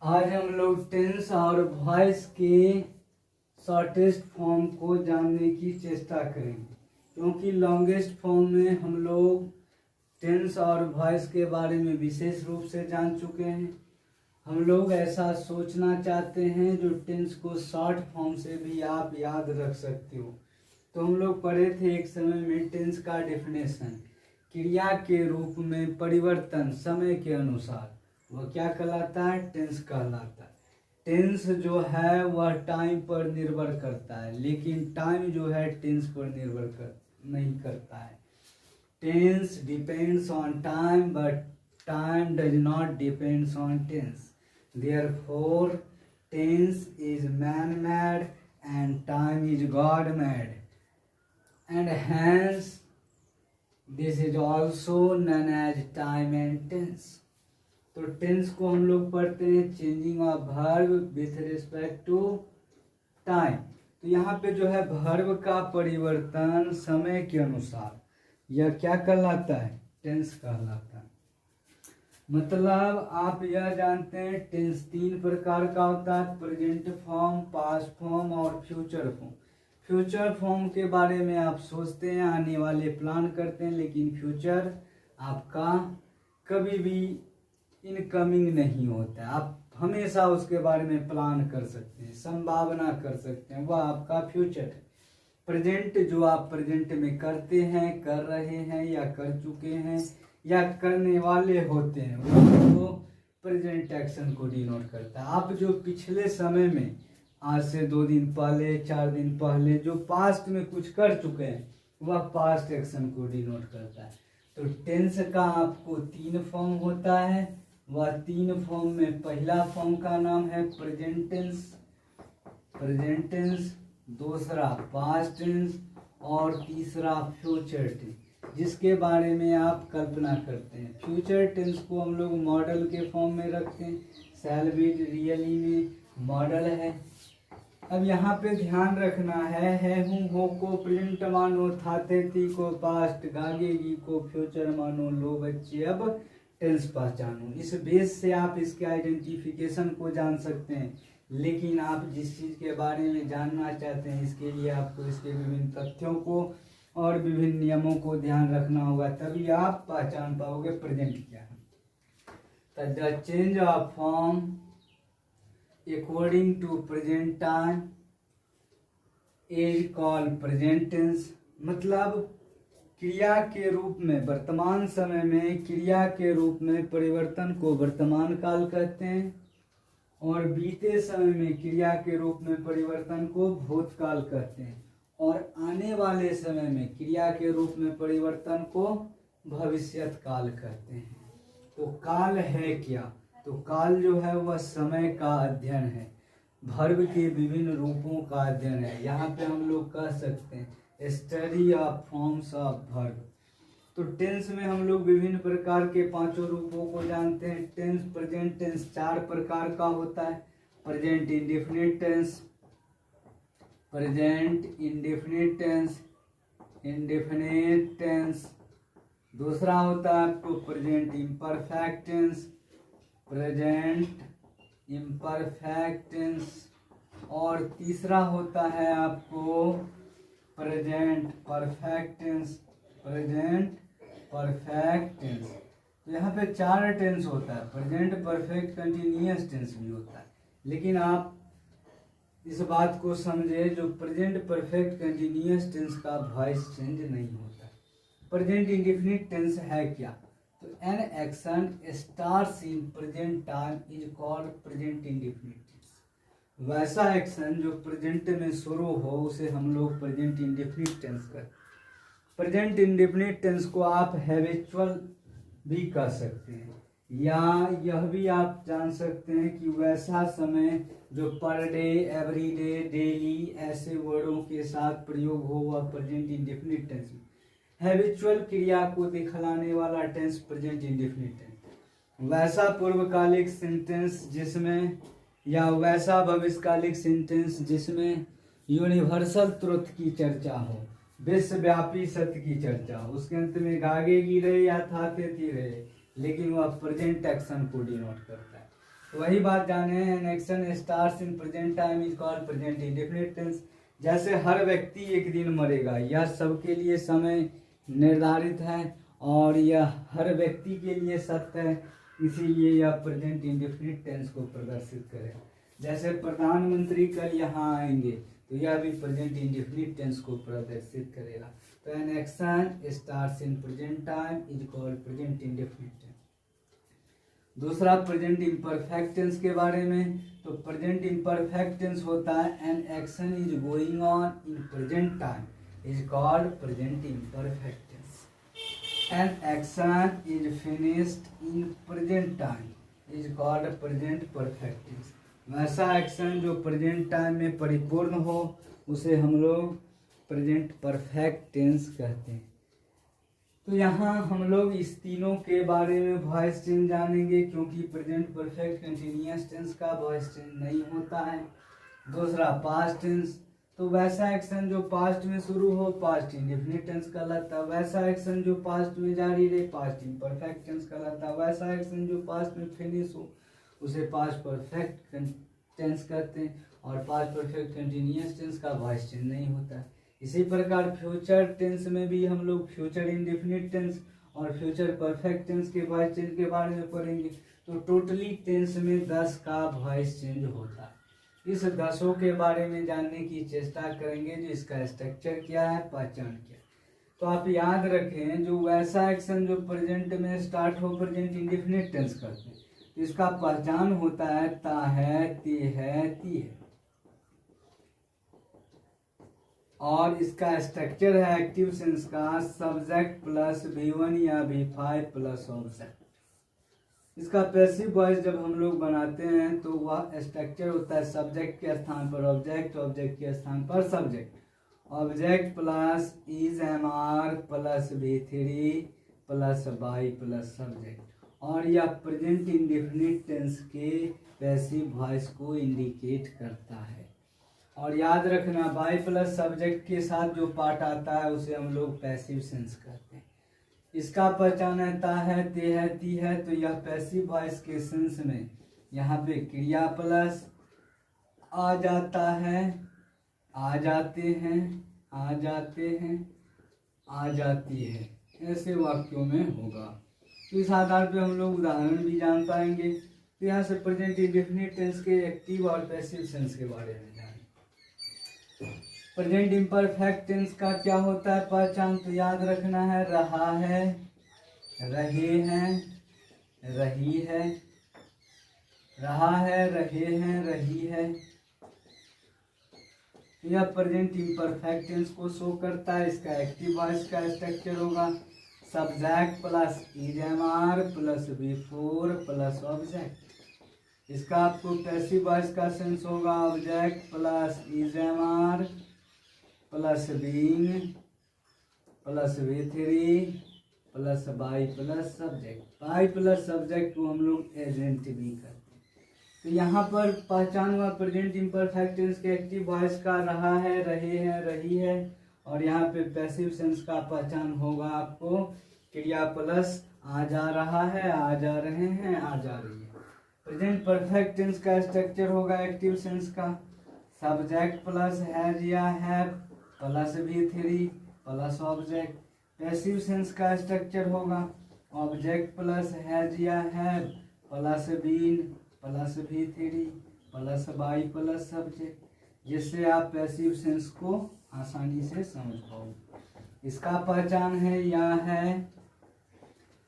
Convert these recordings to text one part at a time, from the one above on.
आज हम लोग टेंस और वॉइस के शॉर्टेस्ट फॉर्म को जानने की चेष्टा करेंगे, क्योंकि लॉन्गेस्ट फॉर्म में हम लोग टेंस और वॉइस के बारे में विशेष रूप से जान चुके हैं। हम लोग ऐसा सोचना चाहते हैं जो टेंस को शॉर्ट फॉर्म से भी आप याद रख सकते हो। तो हम लोग पढ़े थे एक समय में टेंस का डेफिनेशन, क्रिया के रूप में परिवर्तन समय के अनुसार, वह क्या कहलाता है? टेंस कहलाता है। टेंस जो है वह टाइम पर निर्भर करता है, लेकिन टाइम जो है टेंस पर निर्भर नहीं करता है। Tense depends on time but time does not depends on tense. Therefore, tense is man-made and time is God-made, and hence this is also known as time and tense. तो tense को हम लोग पढ़ते हैं changing of verb with respect to time. तो यहाँ पे जो है वर्ब का परिवर्तन समय के अनुसार, यह क्या कहलाता है? टेंस कहलाता है। मतलब आप यह जानते हैं टेंस तीन प्रकार का होता है, प्रेजेंट फॉर्म, पास्ट फॉर्म और फ्यूचर फॉर्म। फ्यूचर फॉर्म के बारे में आप सोचते हैं, आने वाले प्लान करते हैं, लेकिन फ्यूचर आपका कभी भी इनकमिंग नहीं होता है। आप हमेशा उसके बारे में प्लान कर सकते हैं, संभावना कर सकते हैं, वह आपका फ्यूचर है। प्रेजेंट जो आप प्रेजेंट में करते हैं, कर रहे हैं या कर चुके हैं या करने वाले होते हैं, वो प्रेजेंट एक्शन को डिनोट करता है। आप जो पिछले समय में, आज से 2 दिन पहले, 4 दिन पहले जो पास्ट में कुछ कर चुके हैं, वह पास्ट एक्शन को डिनोट करता है। तो टेंस का आपको 3 फॉर्म होता है। वह 3 फॉर्म में पहला फॉर्म का नाम है प्रेजेंट टेंस, दूसरा पास्ट टेंस और तीसरा फ्यूचर टेंस, जिसके बारे में आप कल्पना करते हैं। फ्यूचर टेंस को हम लोग मॉडल के फॉर्म में रखते हैं, शैल बी रियली में मॉडल है। अब यहाँ पे ध्यान रखना है हूँ, हो को प्रेजेंट मानो, थाते थी को पास्ट, गागेगी को फ्यूचर मानो, लो बच्चे अब टेंस पहचानो। इस बेस से आप इसके आइडेंटिफिकेशन को जान सकते हैं, लेकिन आप जिस चीज़ के बारे में जानना चाहते हैं, इसके लिए आपको इसके विभिन्न तथ्यों को और विभिन्न नियमों को ध्यान रखना होगा, तभी आप पहचान पाओगे प्रेजेंट क्या है। The change of form according to present time is called present tense. मतलब क्रिया के रूप में, वर्तमान समय में क्रिया के रूप में परिवर्तन को वर्तमान काल कहते हैं, और बीते समय में क्रिया के रूप में परिवर्तन को भूतकाल कहते हैं, और आने वाले समय में क्रिया के रूप में परिवर्तन को भविष्यत काल कहते हैं। तो काल है क्या? तो काल जो है वह समय का अध्ययन है, वर्ब के विभिन्न रूपों का अध्ययन है। यहाँ पे हम लोग कह सकते हैं study of forms of verb. तो टेंस में हम लोग विभिन्न प्रकार के 5 रूपों को जानते हैं। टेंस प्रेजेंट टेंस 4 प्रकार का होता है। Present indefinite tense, present indefinite tense, दूसरा होता है आपको present imperfect tense, present imperfect tense, और तीसरा होता है आपको present perfect tense, present perfect tense. तो यहाँ पे 4 टेंस होता है। प्रेजेंट परफेक्ट कंटिन्यूअस टेंस भी होता है, लेकिन आप इस बात को समझे, जो प्रेजेंट परफेक्ट कंटिन्यूअस टेंस का वॉइस चेंज नहीं होता है। प्रेजेंट इंडेफिनिट टेंस है क्या? तो an action starts in present time is called present indefinite tense. वैसा एक्शन जो प्रेजेंट में शुरू हो उसे हम लोग प्रेजेंट इंडेफिनिट टेंस कहते हैं। प्रेजेंट इंडेफिनिट टेंस को आप हैबिचुअल भी कह सकते हैं, या यह भी आप जान सकते हैं कि वैसा समय जो per day, every day, daily ऐसे वर्डों के साथ प्रयोग हो, वह प्रेजेंट इंडेफिनिट टेंस में। हैबिचुअल क्रिया को दिखलाने वाला टेंस प्रेजेंट इंडेफिनिट टेंस। वैसा पूर्वकालिक सेंटेंस जिसमें, या वैसा भविष्यकालिक सेंटेंस जिसमें यूनिवर्सल ट्रुथ की चर्चा हो, विश्वव्यापी सत्य की चर्चा हो, उसके अंत में गागेगी रहे या थाते थी रहे, लेकिन वह प्रेजेंट एक्शन को डिनोट करता है। तो वही बात जाने हैं, an action starts in present time is called present indefinite tense. जैसे हर व्यक्ति एक दिन मरेगा, यह सबके लिए समय निर्धारित है और यह हर व्यक्ति के लिए सत्य है, इसीलिए यह प्रेजेंट इंडेफिनिट टेंस को प्रदर्शित करेगा। जैसे प्रधानमंत्री कल यहाँ आएंगे, तो यह भी प्रेजेंट इंडेफिनिट टेंस को प्रदर्शित करेगा। तो an action starts in present time is called present indefinite tense. दूसरा प्रेजेंट इम्परफेक्ट टेंस के बारे में, तो प्रेजेंट इम्परफेक्ट टेंस होता है an action is going on in present time is called present imperfect tense. An action is finished in present time is called present perfect tense. वैसा action जो present time में परिपूर्ण हो उसे हम लोग प्रेजेंट परफेक्ट टेंस कहते हैं। तो यहाँ हम लोग इस तीनों के बारे में वॉइस चेंज जानेंगे, क्योंकि प्रेजेंट परफेक्ट कंटिन्यूअस टेंस का वॉइस चेंज नहीं होता है। दूसरा पास्ट टेंस, तो वैसा एक्शन जो पास्ट में शुरू हो पास्ट इंडेफिनिट टेंस कहलाता है। वैसा एक्शन जो पास्ट में जारी रहे पास्ट इम्परफेक्ट टेंस कहलाता है। वैसा एक्शन जो पास्ट में फिनिश हो उसे पास्ट परफेक्ट टेंस कहते हैं। और पास्ट परफेक्ट कंटिन्यूअस टेंस का वॉइस चेंज नहीं होता है। इसी प्रकार फ्यूचर टेंस में भी हम लोग फ्यूचर इंडेफिनिट टेंस और फ्यूचर परफेक्ट टेंस के वॉइस चेंज के बारे में पढ़ेंगे। तो टोटली टेंस में 10 का वॉइस चेंज होता है। इस 10 के बारे में जानने की चेष्टा करेंगे, जो इसका स्ट्रक्चर क्या है, पहचान क्या है। तो आप याद रखें, जो वैसा एक्शन जो प्रेजेंट में स्टार्ट हो प्रेजेंट इंडेफिनिट टेंस करते हैं, तो इसका पहचान होता है ता है, ते है, ती है। और इसका स्ट्रक्चर है एक्टिव सेंस का सब्जेक्ट प्लस V1 या V5 प्लस ऑब्जेक्ट। इसका पैसिव वॉइस जब हम लोग बनाते हैं तो वह स्ट्रक्चर होता है सब्जेक्ट के स्थान पर ऑब्जेक्ट, ऑब्जेक्ट के स्थान पर subject, object plus is am are plus V3 plus by plus subject. और यह प्रेजेंट इंडेफिनिट टेंस के पैसिव वॉइस को इंडिकेट करता है। और याद रखना, बाई प्लस सब्जेक्ट के साथ जो पार्ट आता है उसे हम लोग पैसिव सेंस कहते हैं। इसका पहचान है ता है, ते है, ती है। तो यह पैसिव वॉइस के सेंस में यहाँ पे क्रिया प्लस आ जाता है, आ जाते हैं, आ जाते हैं, आ जाती है, ऐसे वाक्यों में होगा। तो इस आधार पे हम लोग उदाहरण भी जान पाएंगे। तो यहाँ से प्रेजेंट इंडेफिनिट टेंस के एक्टिव और पैसिव सेंस के बारे में जानें। प्रेजेंट इम्परफेक्ट टेंस का क्या होता है पहचान, तो याद रखना है रहा है, रहे हैं, रही है, रहा है, रहे हैं, रही है। यह प्रेजेंट इम्परफेक्ट टेंस को शो करता है। इसका एक्टिव वॉइस का स्ट्रक्चर होगा subject plus is am are plus V4 plus object. इसका आपको पैसिव वॉइस का सेंस होगा object plus is am are plus being plus V3 plus by plus subject. By plus subject को हम लोग agent भी करते हैं। तो यहाँ पर पहचान हुआ प्रेजेंट इम्परफेक्ट टेंस के एक्टिव वॉइस का रहा है, रहे हैं, रही है। और यहाँ पे पैसिव सेंस का पहचान होगा आपको क्रिया प्लस आ जा रहा है, आ जा रहे हैं, आ जा रही है। प्रेजेंट परफेक्ट टेंस का स्ट्रक्चर होगा एक्टिव सेंस का सब्जेक्ट प्लस हैज या have plus V3 plus object. Passive sense का स्ट्रक्चर होगा ऑब्जेक्ट प्लस हैज या have plus been plus V3 plus by plus subject, जिससे आप पैसिव सेंस को आसानी से समझ पाओगे। इसका पहचान है या है,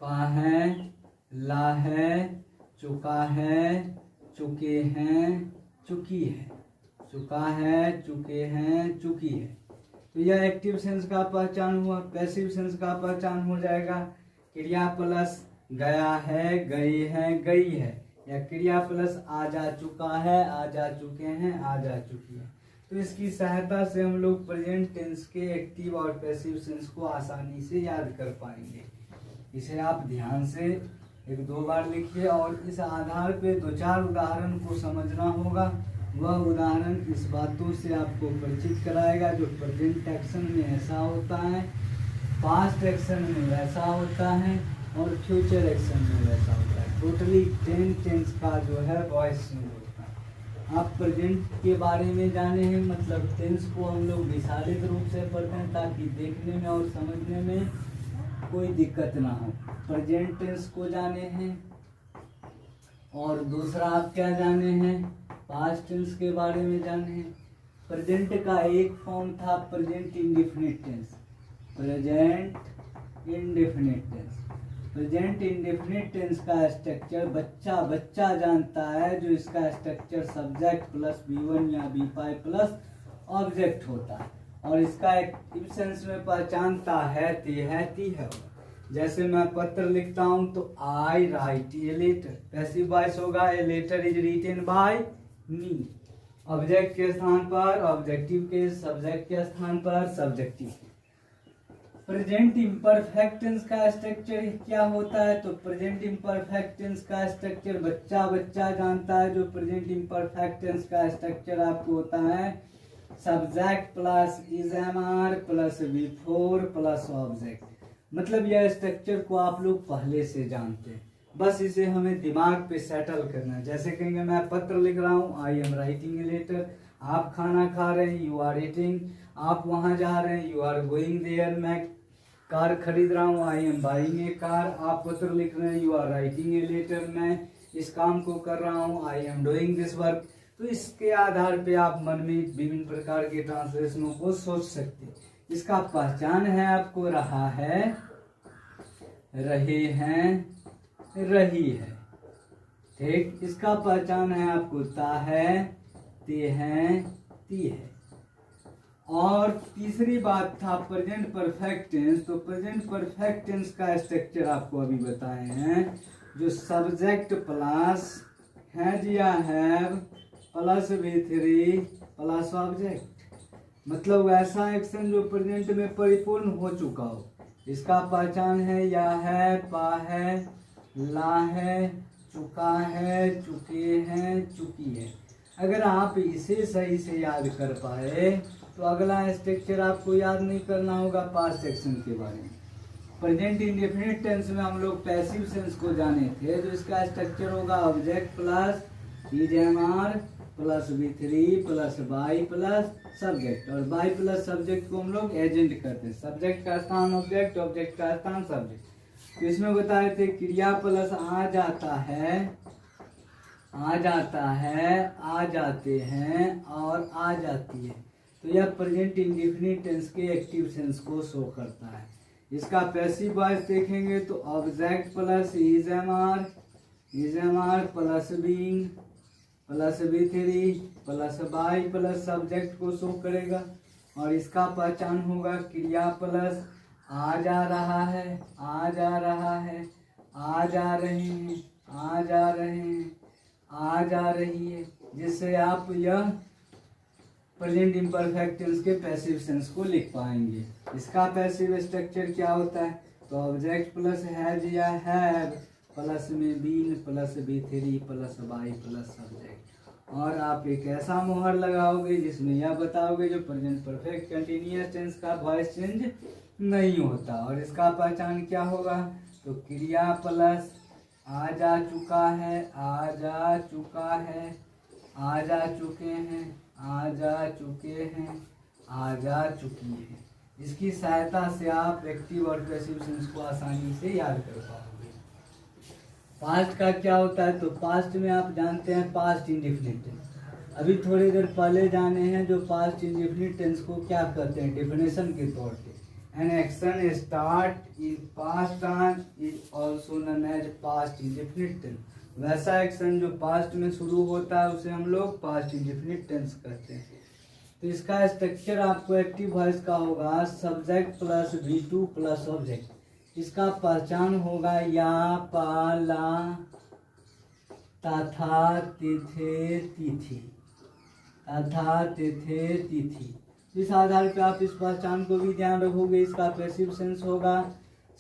पा है, ला है, चुका है, चुके हैं, चुकी है, चुका है, चुके हैं, चुकी है। तो यह एक्टिव सेंस का पहचान हुआ। पैसिव सेंस का पहचान हो जाएगा क्रिया प्लस गया है, गए हैं, गई है, या क्रिया प्लस आ जा चुका है, आ जा चुके हैं, आ जा चुकी है। तो इसकी सहायता से हम लोग प्रेजेंट टेंस के एक्टिव और पैसिव सेंस को आसानी से याद कर पाएंगे। इसे आप ध्यान से 1-2 बार लिखिए और इस आधार पे 2-4 उदाहरण को समझना होगा। वह उदाहरण इस बातों से आपको परिचित कराएगा जो प्रेजेंट एक्शन में ऐसा होता है, पास्ट एक्शन में वैसा होता है और फ्यूचर एक्शन में वैसा होता है। टोटली 10 टेंस का जो है वॉइस चेंज होता है। आप प्रेजेंट के बारे में जाने हैं, मतलब टेंस को हम लोग विस्तारित रूप से पढ़ते हैं ताकि देखने में और समझने में कोई दिक्कत ना हो। प्रेजेंट टेंस को जाने हैं और दूसरा आप क्या जाने हैं, पास्ट टेंस के बारे में जाने हैं। प्रेजेंट का एक फॉर्म था present indefinite tense. Present indefinite tense, present indefinite tense का स्ट्रक्चर बच्चा जानता है, जो इसका स्ट्रक्चर सब्जेक्ट प्लस B1 या B5 प्लस ऑब्जेक्ट होता है, और इसका एक्टिव सेंस में पहचानता है ती है। जैसे मैं पत्र लिखता हूं तो I write a letter, passive voice होगा a letter is written by me. Object के स्थान पर ऑब्जेक्टिव के, सब्जेक्ट के स्थान पर सब्जेक्टिव के। प्रेजेंट इम्परफेक्ट टेंस का स्ट्रक्चर क्या होता है, तो प्रेजेंट इम्परफेक्ट टेंस का स्ट्रक्चर बच्चा जानता है। जो प्रेजेंट इम्परफेक्ट टेंस का स्ट्रक्चर आपको होता है subject plus is plus before plus object. मतलब यह स्ट्रक्चर को आप लोग पहले से जानते हैं, बस इसे हमें दिमाग पे सेटल करना है। जैसे कहेंगे मैं पत्र लिख रहा हूँ, I am writing a letter. आप खाना खा रहे हैं, यू आर ईटिंग। आप वहाँ जा रहे हैं, यू आर गोइंग देयर। मैं कार खरीद रहा हूँ, I am buying a car. आप पत्र लिख रहे हैं, you are writing a letter. मैं इस काम को कर रहा हूँ, I am doing this work. तो इसके आधार पे आप मन में विभिन्न प्रकार के ट्रांसलेशनों को सोच सकते हैं। इसका पहचान है आपको रहा है, रहे हैं, रही है। ठीक, इसका पहचान है आपको ता है, ते हैं, ती है। और तीसरी बात था प्रेजेंट परफेक्ट टेंस। तो प्रेजेंट परफेक्ट टेंस का स्ट्रक्चर आपको अभी बताए हैं, जो सब्जेक्ट प्लस हैज या have plus V3 plus object. मतलब वैसा एक्शन जो प्रेजेंट में परिपूर्ण हो चुका हो। इसका पहचान है या है, पा है, ला है, चुका है, चुके हैं, चुकी है। अगर आप इसे सही से याद कर पाए तो अगला स्ट्रक्चर आपको याद नहीं करना होगा पास्ट एक्शन के बारे में। प्रेजेंट इंडेफिनिट टेंस में हम लोग पैसिव सेंस को जाने थे, जो इसका स्ट्रक्चर होगा object plus is plus V3 plus by plus subject. और बाई प्लस सब्जेक्ट को हम लोग एजेंट करते हैं, सब्जेक्ट का स्थान ऑब्जेक्ट, ऑब्जेक्ट का स्थान सब्जेक्ट। तो इसमें बताए थे क्रिया प्लस आ जाता है, आ जाता है, आ जाते हैं और आ जाती है। तो यह प्रेजेंट इंडेफिनिट टेंस के एक्टिव सेंस को शो करता है। इसका पैसिव वॉइस देखेंगे तो object plus is plus being plus V3 plus by plus subject को शो करेगा। और इसका पहचान होगा क्रिया प्लस आ जा रहा है, आ जा रहा है, आ जा रहे हैं, आ जा रहे हैं, आ जा रही है, जिससे आप यह प्रेजेंट इम्परफेक्ट टेंस के पैसिव सेंस को लिख पाएंगे। इसका पैसिव स्ट्रक्चर क्या होता है, तो ऑब्जेक्ट प्लस हैज या हैव प्लस में been plus V3 plus by plus subject. और आप एक ऐसा मोहर लगाओगे जिसमें यह बताओगे जो प्रेजेंट परफेक्ट कंटिन्यूअस टेंस का वॉइस चेंज नहीं होता। और इसका पहचान क्या होगा, तो क्रिया प्लस आ जा चुका है, आ जा चुका है, आ जा चुके हैं, आ जा चुके हैं, आ जा चुकी है। इसकी सहायता से आप एक्टिव और पैसिव सेंस को आसानी से याद कर पाओगे। पास्ट का क्या होता है, तो पास्ट में आप जानते हैं पास्ट इंडेफिनिट टेंस। अभी थोड़ी देर पहले जाने हैं जो पास्ट इंडेफिनिट टेंस को क्या कहते हैं डेफिनेशन के तौर पे। An action start in past time is also known as past indefinite tense. वैसा एक्शन जो पास्ट में शुरू होता है उसे हम लोग पास्ट इंडेफिनिट टेंस कहते हैं। तो इसका स्ट्रक्चर आपको एक्टिव वॉइस का होगा subject plus V2 plus object. इसका पहचान होगा या, पा, ला, तथा, तिथे, तिथि, तथा, तिथे, तिथि। इस आधार पे आप इस पहचान को भी ध्यान रखोगे। इसका पैसिव सेंस होगा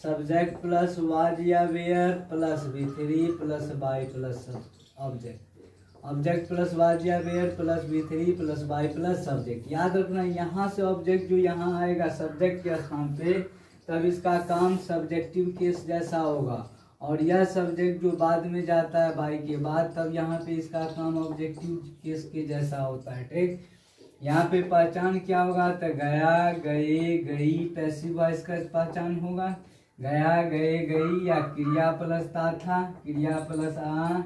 सब्जेक्ट प्लस वाज या were plus V3 plus by plus object. Object plus was या were plus V3 plus by plus subject. याद रखना यहाँ से ऑब्जेक्ट जो यहाँ आएगा सब्जेक्ट के स्थान पे, तब इसका काम सब्जेक्टिव केस जैसा होगा। और यह सब्जेक्ट जो बाद में जाता है बाई के बाद, तब यहाँ पे इसका काम ऑब्जेक्टिव केस के जैसा होता है। ठीक, यहाँ पे पहचान क्या होगा, तो गया, गए, गई, पैसिव वॉइस का पहचान होगा। गया, गए, गई, या क्रिया प्लस ता था, क्रिया प्लस आ,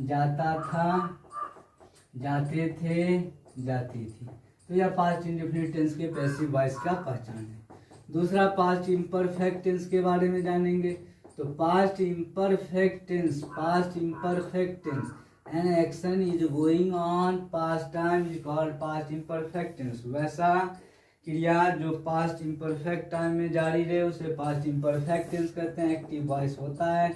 जाता था, जाते थे, जाती थी। तो यह पास्ट इंडेफिनिट टेंस के पैसिव वॉइस का पहचान है। दूसरा पास्ट इम्परफेक्ट टेंस के बारे में जानेंगे। तो past imperfect tense, past imperfect tense, an action is going on past time is called past imperfect tense. वैसा क्रिया जो पास्ट इम्परफेक्ट टाइम में जारी रहे उसे पास्ट इम्परफेक्ट टेंस कहते हैं। एक्टिव वॉइस होता है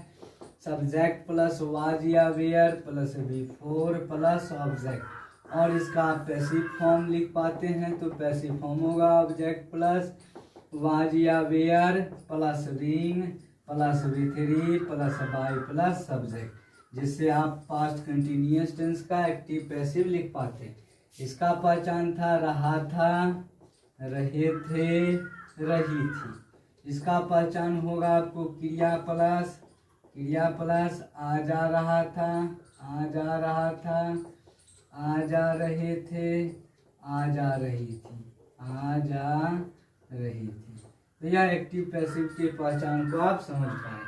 सब्जेक्ट प्लस वाज या were plus before plus object, और इसका आप पैसिव फॉर्म लिख पाते हैं तो पैसिव फॉर्म होगा ऑब्जेक्ट प्लस वाज या वेयर प्लस बीइंग प्लस बी3 प्लस बाय प्लस सब्जेक्ट, जिससे आप पास्ट कंटिन्यूअस टेंस का एक्टिव पैसिव लिख पाते हैं। इसका पहचान था रहा था, रहे थे, रही थी। इसका पहचान होगा आपको क्रिया प्लस आ जा रहा था, आ जा रहा था, आ जा रहे थे, आ जा रही थी, आ जा रही थी। तो यह एक्टिव पैसिव के पहचान को आप समझ पाए।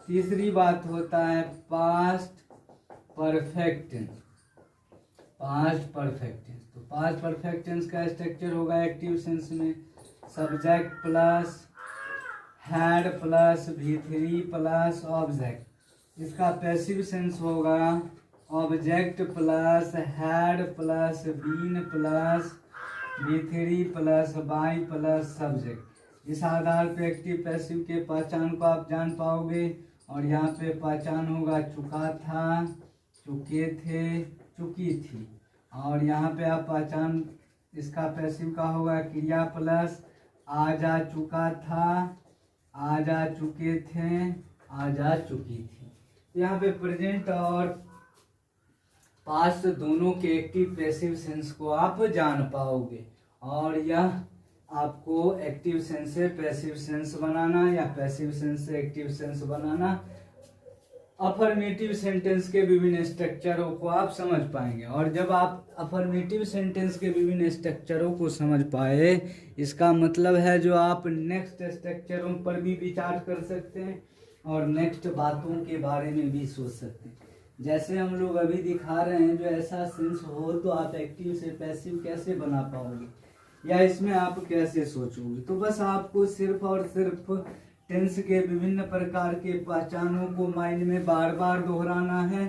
तीसरी बात होता है past perfect tense. Past perfect tense, तो पास्ट परफेक्ट टेंस का स्ट्रक्चर होगा एक्टिव सेंस में सब्जेक्ट प्लस हैड प्लस भी3 प्लस ऑब्जेक्ट। इसका पैसिव सेंस होगा object plus had plus been plus भी3 प्लस बाई प्लस सब्जेक्ट। इस आधार पे एक्टिव पैसिव के पहचान को आप जान पाओगे। और यहाँ पे पहचान होगा चुका था, चुके थे, चुकी थी। और यहाँ पे आप पहचान इसका पैसिव का होगा क्रिया प्लस आ जा चुका था, आ जा चुके थे, आ जा चुकी थी। यहाँ पे प्रेजेंट और पास्ट दोनों के एक्टिव पैसिव सेंस को आप जान पाओगे। और यह आपको एक्टिव सेंस से पैसिव सेंस बनाना या पैसिव सेंस से एक्टिव सेंस बनाना, अफर्मेटिव सेंटेंस के विभिन्न स्ट्रक्चरों को आप समझ पाएंगे। और जब आप अफर्मेटिव सेंटेंस के विभिन्न स्ट्रक्चरों को समझ पाए, इसका मतलब है जो आप नेक्स्ट स्ट्रक्चरों पर भी विचार कर सकते हैं और नेक्स्ट बातों के बारे में भी सोच सकते हैं। जैसे हम लोग अभी दिखा रहे हैं, जो ऐसा सेंस हो तो आप एक्टिव से पैसिव कैसे बना पाओगे या इसमें आप कैसे सोचोगे। तो बस आपको सिर्फ और सिर्फ टेंस के विभिन्न प्रकार के पहचानों को माइंड में बार बार दोहराना है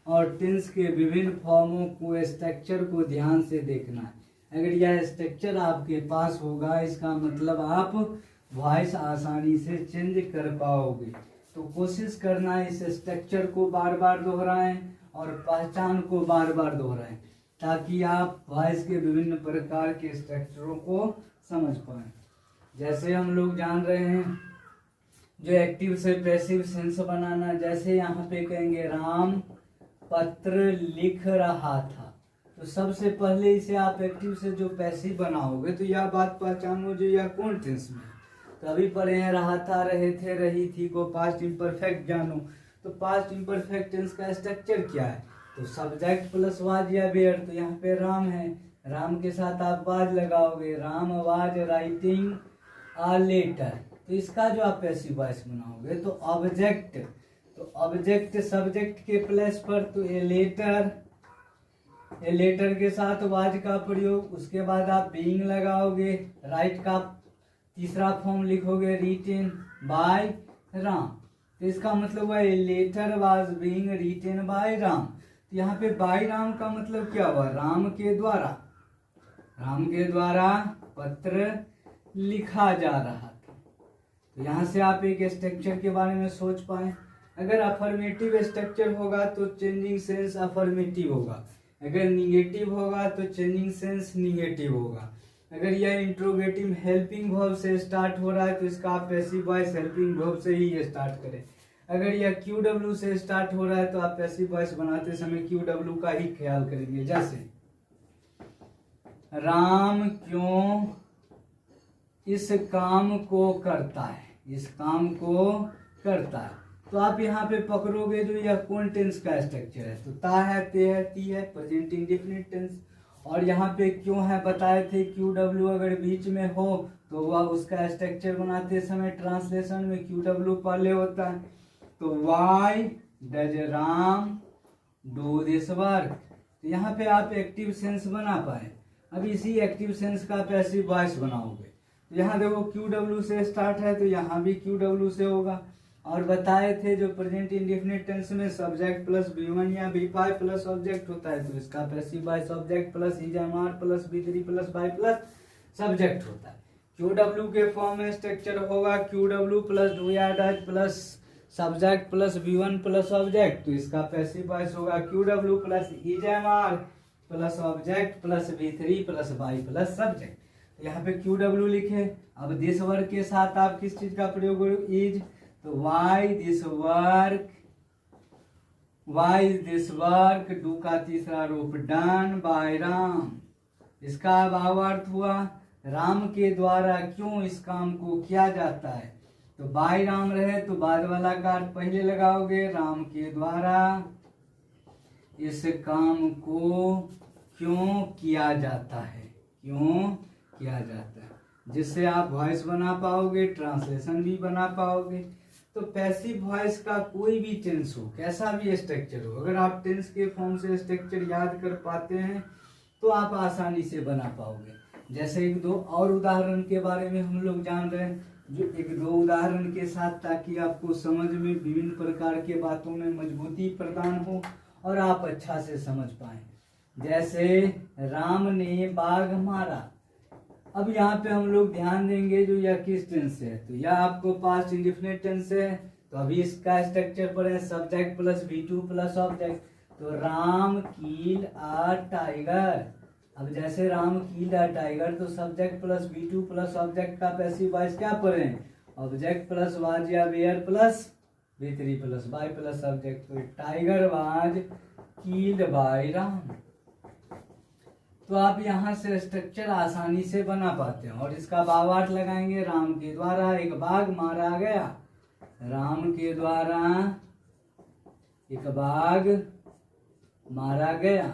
और टेंस के विभिन्न फॉर्मों को, स्ट्रक्चर को ध्यान से देखना है। अगर यह स्ट्रक्चर आपके पास होगा, इसका मतलब आप वॉइस आसानी से चेंज कर पाओगे। तो कोशिश करना है इस स्ट्रक्चर को बार बार दोहराएं और पहचान को बार बार दोहराएं, ताकि आप वॉइस के विभिन्न प्रकार के स्ट्रक्चरों को समझ पाएं। जैसे हम लोग जान रहे हैं जो एक्टिव से पैसिव सेंस बनाना, जैसे यहाँ पे कहेंगे राम पत्र लिख रहा था, तो सबसे पहले इसे आप एक्टिव से जो पैसिव बनाओगे तो यह बात पहचानो जो यह कौन टेंस में है। तो अभी पढ़े हैं रहा था, रहे थे, रही थी को पास्ट इम्परफेक्ट जानो। तो पास्ट इम्परफेक्ट टेंस का स्ट्रक्चर क्या है, तो सब्जेक्ट प्लस वाज या वेयर। तो यहाँ पे राम है, राम के साथ आप वाज लगाओगे, Ram was writing a letter. तो इसका जो आप पैसिव वॉइस बनाओगे तो ऑब्जेक्ट, तो ऑब्जेक्ट सब्जेक्ट के प्लेस पर, तो ए लेटर के साथ वाज का प्रयोग। उसके बाद आप बीइंग लगाओगे, राइट का तीसरा फॉर्म लिखोगे रिटेन बाय राम। तो इसका मतलब हुआ a letter was being written by Ram. तो यहाँ पे बाय राम का मतलब क्या हुआ, राम के द्वारा, राम के द्वारा पत्र लिखा जा रहा था। तो यहाँ से आप एक स्ट्रक्चर के बारे में सोच पाए। अगर अफर्मेटिव स्ट्रक्चर होगा तो चेंजिंग सेंस अफर्मेटिव होगा, अगर निगेटिव होगा तो चेंजिंग सेंस निगेटिव होगा। अगर यह इंट्रोगेटिव हेल्पिंग वर्ब से स्टार्ट हो रहा है तो इसका आप पैसिव वॉइस हेल्पिंग वर्ब से ही स्टार्ट करें। अगर यह QW से स्टार्ट हो रहा है तो आप पैसिव वॉइस बनाते समय QW का ही ख्याल करेंगे। जैसे राम क्यों इस काम को करता है, इस काम को करता है। तो आप यहाँ पे पकड़ोगे जो यह कौन टेंस का स्ट्रक्चर है, तो ता है, ते है, ती है, प्रेजेंट इंडेफिनिट टेंस। और यहाँ पे क्यों है बताए थे, क्यू डब्ल्यू अगर बीच में हो तो वह उसका स्ट्रक्चर बनाते समय ट्रांसलेशन में क्यू डब्ल्यू पहले होता है। तो why does Ram do this work, तो यहाँ पे आप एक्टिव सेंस बना पाए। अब इसी एक्टिव सेंस का पैसिव वॉइस बनाओगे, तो यहाँ देखो क्यू डब्ल्यू से स्टार्ट है तो यहाँ भी क्यू डब्ल्यू से होगा। और बताए थे जो प्रेजेंट इंडेफिनिट टेंस में सब्जेक्ट प्लस V1 या V5 प्लस ऑब्जेक्ट होता है, तो इसका passive voice object plus is am are plus V3 plus by plus subject होता है। क्यू डब्ल्यू के फॉर्म में स्ट्रक्चर होगा क्यू डब्ल्यू प्लस डू या does plus subject plus V1 plus object, तो इसका पैसिव वॉइस होगा Q W plus is am are plus object plus V3 plus by plus subject. यहाँ पे Q W लिखे। अब दिस वर्क के साथ आप किस चीज का प्रयोग करोगे, इज, तो why this work, why this work, do का तीसरा रूप डन बाय राम, इसका भावार्थ हुआ राम के द्वारा क्यों इस काम को किया जाता है। तो बाय राम रहे तो बाद वाला का अर्थ पहले लगाओगे, राम के द्वारा इस काम को क्यों किया जाता है, क्यों किया जाता है, जिससे आप वॉइस बना पाओगे, ट्रांसलेशन भी बना पाओगे। तो पैसिव वॉइस का कोई भी टेंस हो, कैसा भी स्ट्रक्चर हो, अगर आप टेंस के फॉर्म से स्ट्रक्चर याद कर पाते हैं तो आप आसानी से बना पाओगे। जैसे एक दो और उदाहरण के बारे में हम लोग जान रहे हैं, जो एक दो उदाहरण के साथ, ताकि आपको समझ में विभिन्न प्रकार के बातों में मजबूती प्रदान हो और आप अच्छा से समझ पाए। जैसे राम ने बाघ मारा, अब यहाँ पे हम लोग ध्यान देंगे जो यह किस टेंस है, तो यह आपको पास्ट इंडेफिनिट टेंस है, तो अभी इसका स्ट्रक्चर पर है subject plus V2 plus object, तो राम कील अ टाइगर। अब जैसे राम कील अ टाइगर, तो subject plus V2 plus object का पैसिव वॉइस क्या पर है, ऑब्जेक्ट प्लस वाज या were plus V3 plus by plus subject, तो tiger was killed by Ram. तो आप यहाँ से स्ट्रक्चर आसानी से बना पाते हैं। और इसका भावार्थ लगाएंगे, राम के द्वारा एक बाघ मारा गया, राम के द्वारा एक बाघ मारा गया।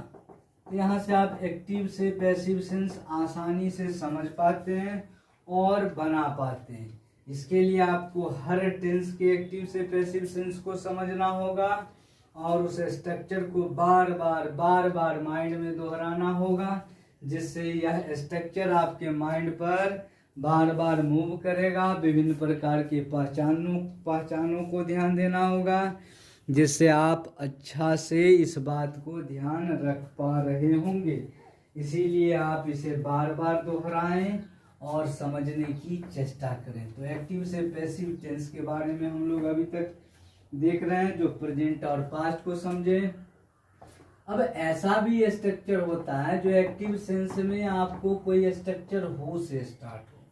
तो यहाँ से आप एक्टिव से पैसिव सेंस आसानी से समझ पाते हैं और बना पाते हैं। इसके लिए आपको हर टेंस के एक्टिव से पैसिव सेंस को समझना होगा और उस स्ट्रक्चर को बार बार माइंड में दोहराना होगा, जिससे यह स्ट्रक्चर आपके माइंड पर बार बार मूव करेगा। विभिन्न प्रकार के पहचानों को ध्यान देना होगा, जिससे आप अच्छा से इस बात को ध्यान रख पा रहे होंगे। इसीलिए आप इसे बार बार दोहराएं और समझने की चेष्टा करें। तो एक्टिव से पैसिव टेंस के बारे में हम लोग अभी तक देख रहे हैं, जो प्रेजेंट और पास्ट को समझे। अब ऐसा भी स्ट्रक्चर होता है जो एक्टिव सेंस में आपको कोई स्ट्रक्चर हो से स्टार्ट हो,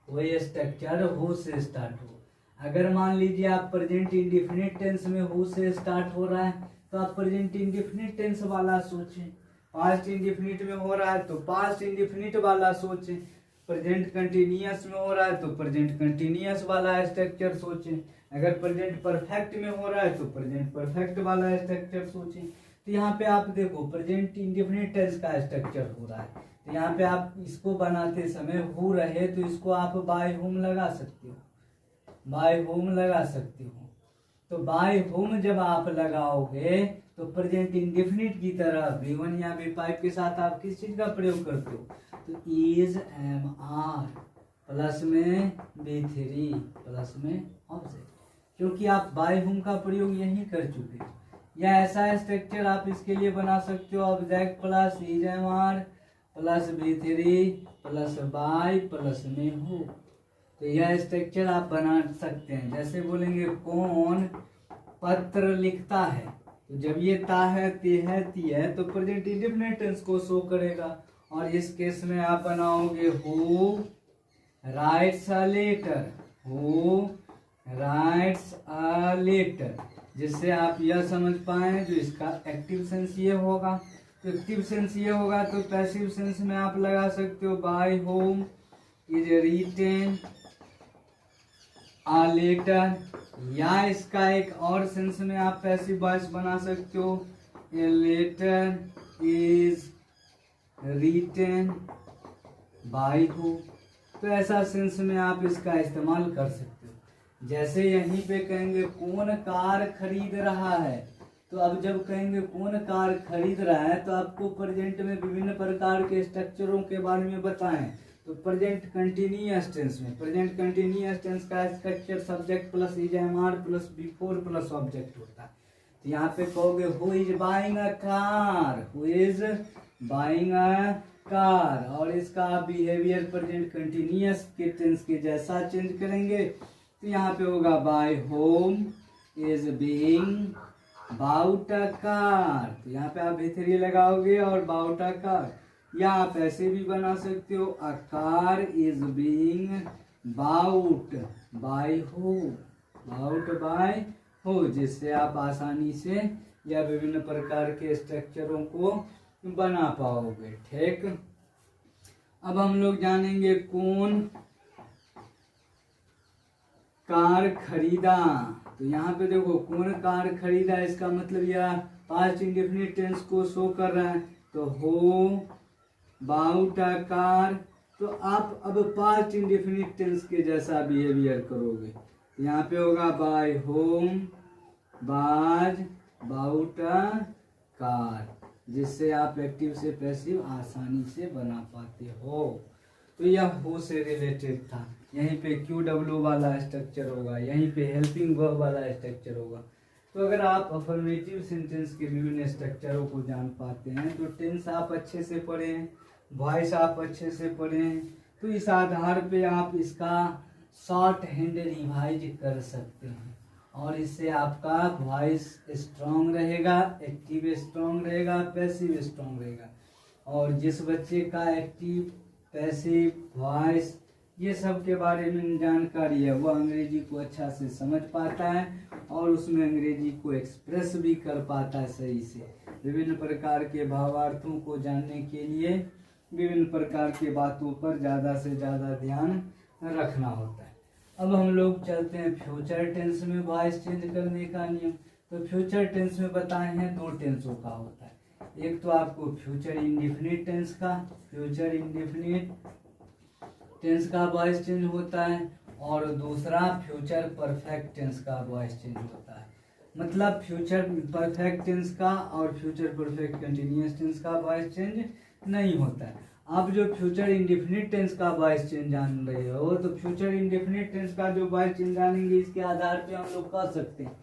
कोई स्ट्रक्चर हो से स्टार्ट हो। अगर मान लीजिए आप प्रेजेंट इंडेफिनिट टेंस में हो से स्टार्ट हो रहा है तो आप प्रेजेंट इंडेफिनिट टेंस वाला सोचें, पास्ट इंडेफिनिट में हो रहा है तो पास्ट इंडेफिनिट वाला सोचें, प्रेजेंट कंटिन्यूअस में हो रहा है तो प्रेजेंट कंटिन्यूअस वाला स्ट्रक्चर सोचें, अगर प्रेजेंट परफेक्ट में हो रहा है तो प्रेजेंट परफेक्ट वाला स्ट्रक्चर सोचें। तो यहाँ पे आप देखो प्रेजेंट इंडेफिनिट टेंस का स्ट्रक्चर हो रहा है, तो यहाँ पे आप इसको बनाते समय हो रहे तो इसको आप बाय होम लगा सकते हो, बाय होम लगा सकते हो। तो बाय होम जब आप लगाओगे तो प्रेजेंट इंडेफिनिट की तरह V1 या V5 के साथ आप किस चीज का प्रयोग करते हो, तो इज एम आर प्लस में V3 प्लस में ऑब्जेक्ट, क्योंकि आप बाय होम का प्रयोग यही कर चुके हो। या ऐसा स्ट्रक्चर आप इसके लिए बना सकते हो, object plus is am are plus V3 plus by plus में हो। तो यह स्ट्रक्चर आप बना सकते हैं। जैसे बोलेंगे कौन पत्र लिखता है, तो जब ये ता है, ते है, ती है तो प्रेजेंट इंडेफिनिट टेंस को शो करेगा। और इस केस में आप बनाओगे who writes a letter, who writes a letter, जिससे आप यह समझ पाए जो इसका एक्टिव सेंस ये होगा। तो एक्टिव सेंस ये होगा तो पैसिव सेंस में आप लगा सकते हो by whom is written a letter, या इसका एक और सेंस में आप पैसिव वॉइस बना सकते हो, a letter is written by who. तो ऐसा सेंस में आप इसका इस्तेमाल कर सकते हो। जैसे यहीं पे कहेंगे कौन कार खरीद रहा है, तो अब जब कहेंगे कौन कार खरीद रहा है तो आपको प्रेजेंट में विभिन्न प्रकार के स्ट्रक्चरों के बारे में बताएं। तो प्रेजेंट कंटिन्यूअस टेंस में, प्रेजेंट कंटिन्यूअस टेंस का structure subject plus is am are plus before plus object होता है। तो यहाँ पे कहोगे who is buying a car, who is buying a car, और इसका बिहेवियर प्रेजेंट कंटिन्यूअस के टेंस के जैसा चेंज करेंगे। तो यहाँ पे होगा by whom is being bought a car. तो यहाँ पे आप भी लगाओगे और बाउट अ कार, या आप ऐसे भी बना सकते हो a car is being bought by who, bought by who, जिससे आप आसानी से या विभिन्न प्रकार के स्ट्रक्चरों को बना पाओगे। ठीक, अब हम लोग जानेंगे कौन कार खरीदा। तो यहाँ पे देखो कौन कार खरीदा, इसका मतलब यह पास्ट इंडेफिनिट टेंस को शो कर रहा है। तो हो बाउट अ कार, तो आप अब पास्ट इंडेफिनिट टेंस के जैसा बिहेवियर करोगे। यहाँ पे होगा बाय होम बाज बाउट अ कार, जिससे आप एक्टिव से पैसिव आसानी से बना पाते हो। तो यह हो से रिलेटेड था। यहीं पे QW वाला स्ट्रक्चर होगा, यहीं पे हेल्पिंग वर्ब वाला स्ट्रक्चर होगा। तो अगर आप अफर्मेटिव सेंटेंस के विभिन्न स्ट्रक्चरों को जान पाते हैं तो टेंस आप अच्छे से पढ़ें, वॉइस आप अच्छे से पढ़ें, तो इस आधार पे आप इसका शॉर्ट हैंड रिवाइज कर सकते हैं और इससे आपका वॉइस स्ट्रांग रहेगा, एक्टिव स्ट्रांग रहेगा, पैसिव स्ट्रांग रहेगा। और जिस बच्चे का एक्टिव पैसिव वॉइस ये सब के बारे में जानकारी है वह अंग्रेजी को अच्छा से समझ पाता है और उसमें अंग्रेजी को एक्सप्रेस भी कर पाता है सही से। विभिन्न प्रकार के भावार्थों को जानने के लिए विभिन्न प्रकार की बातों पर ज़्यादा से ज़्यादा ध्यान रखना होता है। अब हम लोग चलते हैं फ्यूचर टेंस में वॉइस चेंज करने का नियम। तो फ्यूचर टेंस में बताए हैं दो टेंसों का होता है, एक तो आपको फ्यूचर इंडेफिनिट टेंस का, फ्यूचर इंडेफिनिट टेंस का वॉइस चेंज होता है, और दूसरा फ्यूचर परफेक्ट टेंस का वॉइस चेंज होता है। मतलब फ्यूचर परफेक्ट टेंस का और फ्यूचर परफेक्ट कंटिन्यूअस टेंस का वॉइस चेंज नहीं होता है। आप जो फ्यूचर इंडेफिनिट टेंस का वॉइस चेंज जान रहे हो, तो फ्यूचर इंडेफिनिट टेंस का जो वॉइस चेंज जानेंगे इसके आधार पे हम लोग कह सकते हैं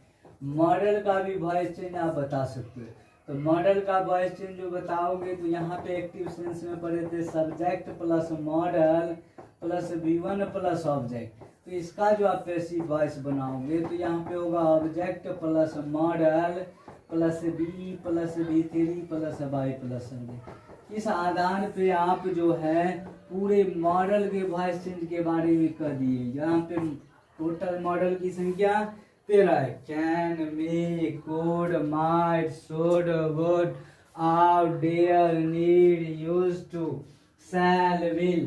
मॉडल का भी वॉइस चेंज आप बता सकते हो। तो मॉडल का वॉइस चेंज जो बताओगे तो यहाँ पे एक्टिव सेंस में पढ़े थे subject plus model plus V1 plus object. तो इसका जो आप पैसिव वॉइस बनाओगे तो यहाँ पे होगा object plus model plus B plus V3 plus Y plus object. इस आधार पे आप जो है पूरे मॉडल के वॉइस चेंज के बारे में कह दिए। यहाँ पे टोटल मॉडल की संख्या 13 है। Can, may, could, might, should, would, ought, dare, need, use to, shall, will.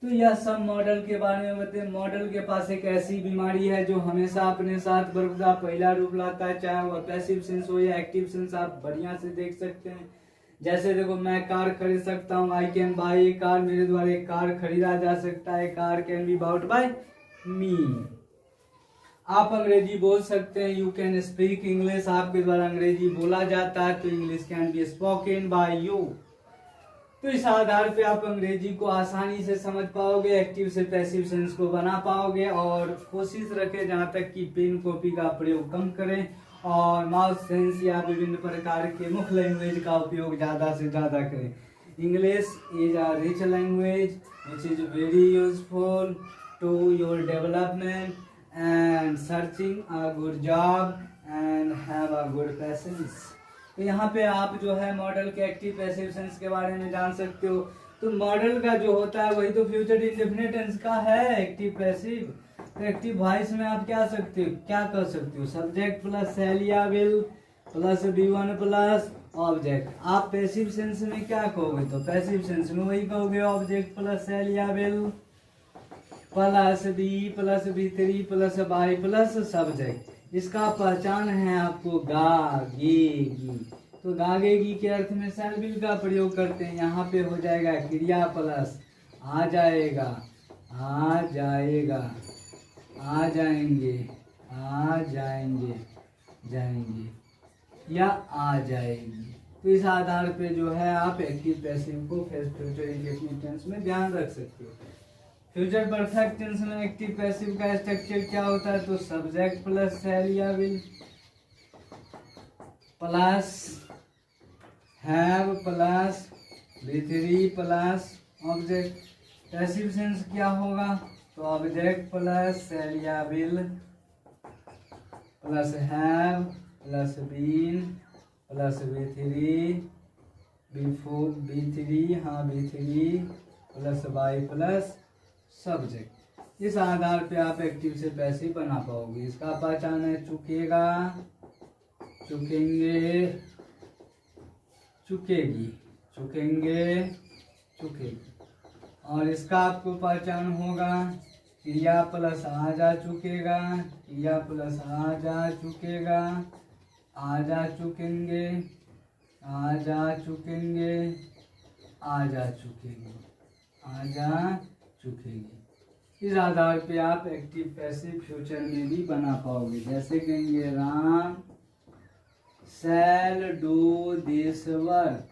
तो यह सब मॉडल के बारे में बताते हैं। मॉडल के पास एक ऐसी बीमारी है जो हमेशा अपने साथ वर्ब का पहला रूप लाता है, चाहे वह पैसिव सेंस हो या एक्टिव सेंस। आप बढ़िया से देख सकते हैं। जैसे देखो मैं कार खरीद सकता हूँ, I can buy a car, मेरे द्वारा एक कार खरीदा जा सकता है, car can be bought by me. आप अंग्रेजी बोल सकते हैं, यू कैन स्पीक इंग्लिश, आपके द्वारा अंग्रेजी बोला जाता है, तो English can be spoken by you. तो इस आधार पे आप अंग्रेजी को आसानी से समझ पाओगे, एक्टिव से पैसिव सेंस को बना पाओगे। और कोशिश रखें जहाँ तक कि पेन कॉपी का प्रयोग कम करें और माउथ सेंस या विभिन्न प्रकार के मुख्य लैंग्वेज का उपयोग ज़्यादा से ज़्यादा करें। English is a rich language which is very useful to your development and searching a good job and have a good patience। तो यहाँ पे आप जो है मॉडल के एक्टिव पैसिव सेंस के बारे में जान सकते हो। तो मॉडल का जो होता है वही तो फ्यूचर इंडेफिनिट टेंस का है, एक्टिव पैसिव। तो एक्टिव वॉइस में आप क्या सकते हो, क्या कर सकते हो, सब्जेक्ट प्लस शैल या will plus V1 plus object. आप पैसिव सेंस में क्या कहोगे, तो पैसिव सेंस में वही कहोगे ऑब्जेक्ट प्लस शैल या will plus V three plus by plus subject. इसका पहचान है आपको गागेगी। तो गागेगी के अर्थ में शैल विल का प्रयोग करते हैं। यहाँ पे हो जाएगा क्रिया प्लस आ जाएगा, आ जाएगा, आ जाएंगे, आ जाएंगे, जाएंगे या आ जाएगी। तो इस आधार पे जो है आप एक्टिव पैसिव को फ्यूचर इंडेफिनिट टेंस में ध्यान रख सकते हो। फ्यूचर परफेक्ट टेंस में एक्टिव पैसिव का स्ट्रक्चर क्या होता है? तो सब्जेक्ट प्लस शैल या will plus have plus V three plus object. Passive sense क्या होगा? तो ऑब्जेक्ट प्लस शैल या will plus have plus been plus V three plus by plus subject. इस आधार पे आप एक्टिव से पैसिव बना पाओगे। इसका पहचान है चुकेगा, चुकेंगे, चुकेगी, चुकेंगे, चुकेगी। और इसका आपको पहचान होगा क्रिया प्लस आ जा चुकेगा, क्रिया प्लस आ जा चुकेगा, आ जा चुकेंगे, आ जा चुकेंगे, आ जा चुकेंगे, आ जा चुकेंगे। इस आधार पे आप एक्टिव पैसिव फ्यूचर में भी बना पाओगे। जैसे कहेंगे Ram shall do this work.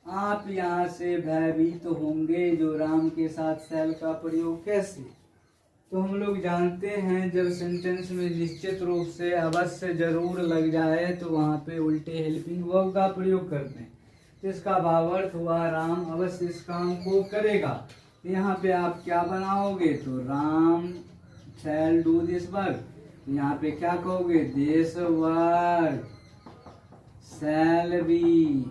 आप यहाँ से भयभीत होंगे जो राम के साथ शैल का प्रयोग कैसे? तो हम लोग जानते हैं जब सेंटेंस में निश्चित रूप से अवश्य जरूर लग जाए तो वहाँ पे उल्टे हेल्पिंग वर्ब का प्रयोग करते हैं। तो इसका भावार्थ हुआ राम अवश्य इस काम को करेगा। तो यहाँ पे आप क्या बनाओगे? तो Ram shall do this work. यहाँ पे क्या कहोगे? This work shall be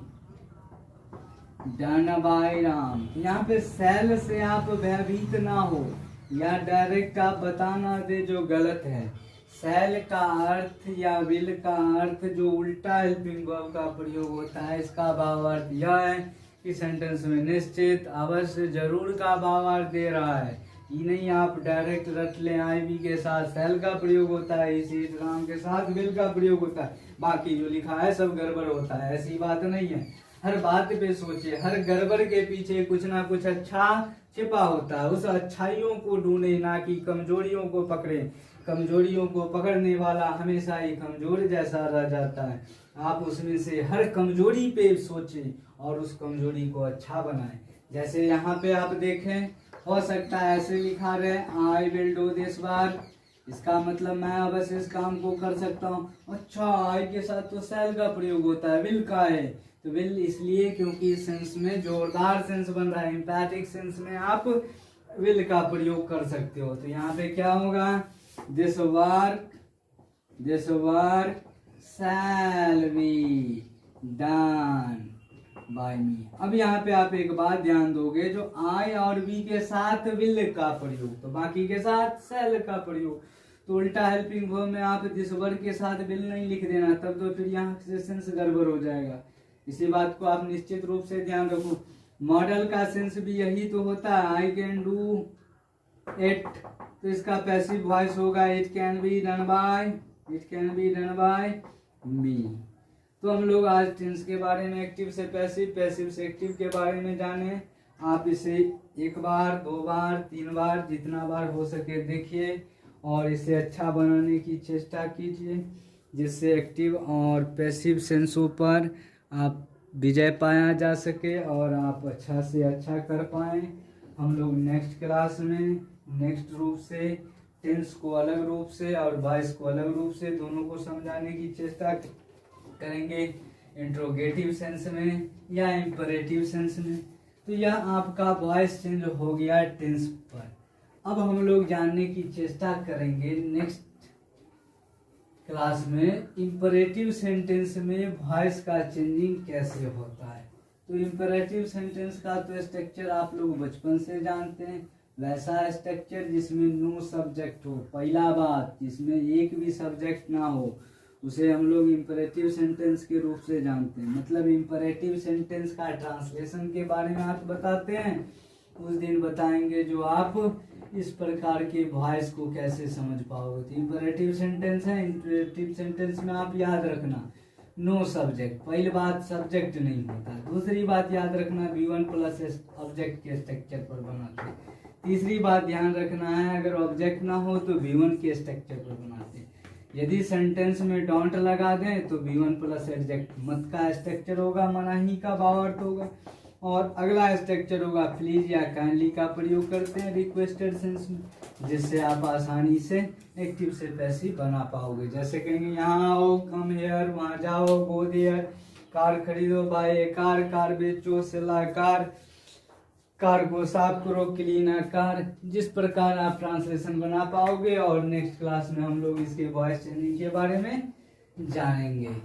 done bye Ram. यहाँ पे शैल से आप भयभीत ना हो या डायरेक्ट आप बताना दे जो गलत है। शैल का अर्थ या विल का अर्थ जो उल्टा हेल्पिंग वर्ब का प्रयोग होता है, इसका भावार्थ यह है कि सेंटेंस में निश्चित अवश्य जरूर का भावार्थ दे रहा है। ये नहीं आप डायरेक्ट रट ले आई बी के साथ शैल का प्रयोग होता है, इसी राम के साथ विल का प्रयोग होता है, बाकी जो लिखा है सब गड़बड़ होता है। ऐसी बात नहीं है। हर बात पे सोचे, हर गड़बड़ के पीछे कुछ ना कुछ अच्छा छिपा होता है। उस अच्छाइयों को ढूंढे, ना कि कमजोरियों को पकड़े। कमजोरियों को पकड़ने वाला हमेशा ही कमजोर जैसा रह जाता है। आप उसमें से हर कमजोरी पे सोचें और उस कमजोरी को अच्छा बनाएं। जैसे यहाँ पे आप देखें, हो सकता है ऐसे लिखा रहे I will do this work. इसका मतलब मैं अवश्य इस काम को कर सकता हूँ। अच्छा, आई के साथ तो शैल का प्रयोग होता है, विल का है। तो विल इसलिए क्योंकि इस सेंस में जोरदार सेंस बन रहा है। एम्पैथिक सेंस में आप विल का प्रयोग कर सकते हो। तो यहाँ पे क्या होगा? This work shall be done by me. अब यहाँ पे आप एक बात ध्यान दोगे, जो आई और बी के साथ विल का प्रयोग, तो बाकी के साथ शैल का प्रयोग। तो उल्टा हेल्पिंग वर्ब में आप दिस वर्क के साथ विल नहीं लिख देना, तब तो फिर यहाँ से सेंस गड़बड़ हो जाएगा। इसी बात को आप निश्चित रूप से ध्यान रखो। मॉडल का सेंस भी यही तो होता है, आई कैन डू इट। तो इसका पैसिव वॉइस होगा it can be done by me. तो हम लोग आज टेंस के बारे में एक्टिव से पैसिव, पैसिव से एक्टिव के बारे में जाने। आप इसे एक बार, दो बार, तीन बार, जितना बार हो सके देखिए और इसे अच्छा बनाने की चेष्टा कीजिए, जिससे एक्टिव और पैसिव सेंसों पर आप विजय पाया जा सके और आप अच्छा से अच्छा कर पाएँ। हम लोग नेक्स्ट क्लास में नेक्स्ट रूप से टेंस को अलग रूप से और वॉइस को अलग रूप से दोनों को समझाने की चेष्टा करेंगे, इंट्रोगेटिव सेंस में या इंपरेटिव सेंस में। तो यह आपका वॉइस चेंज हो गया टेंस पर। अब हम लोग जानने की चेष्टा करेंगे नेक्स्ट क्लास में इंपरेटिव सेंटेंस में वॉइस का चेंजिंग कैसे होता है। तो इंपरेटिव सेंटेंस का तो स्ट्रक्चर आप लोग बचपन से जानते हैं, वैसा स्ट्रक्चर जिसमें नो सब्जेक्ट हो। पहला बात, जिसमें एक भी सब्जेक्ट ना हो, उसे हम लोग इंपरेटिव सेंटेंस के रूप से जानते हैं। मतलब इंपरेटिव सेंटेंस का ट्रांसलेशन के बारे में आप बताते हैं। उस दिन बताएंगे जो आप इस प्रकार के वॉइस को कैसे समझ पाओगे। तो इंपरेटिव सेंटेंस है, इंपरेटिव सेंटेंस में आप याद रखना नो सब्जेक्ट, पहली बात सब्जेक्ट नहीं होता, दूसरी बात याद रखना V1 प्लस ऑब्जेक्ट के स्ट्रक्चर पर बनाते, तीसरी बात ध्यान रखना है अगर ऑब्जेक्ट ना हो तो V1 के स्ट्रक्चर पर बनाते, यदि सेंटेंस में डोंट लगा दें तो V1 प्लस एडजेक्ट मत का स्ट्रक्चर होगा, मनाही का भावार्थ होगा, और अगला स्ट्रक्चर होगा प्लीज या काइंडली का प्रयोग करते हैं रिक्वेस्टेड सेंस में, जिससे आप आसानी से एक्टिव से पैसिव बना पाओगे। जैसे कहेंगे यहाँ आओ, कम हेयर, वहाँ जाओ, गो देयर, कार खरीदो, बाय ए कार, कार बेचो, सेला कार, कार को साफ करो, क्लीन अ कार। जिस प्रकार आप ट्रांसलेशन बना पाओगे, और नेक्स्ट क्लास में हम लोग इसके वॉइस चेंजिंग के बारे में जानेंगे।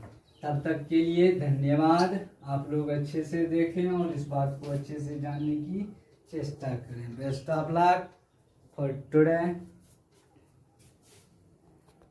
तब तक के लिए धन्यवाद। आप लोग अच्छे से देखें और इस बात को अच्छे से जानने की चेष्टा करें। Best of luck for today.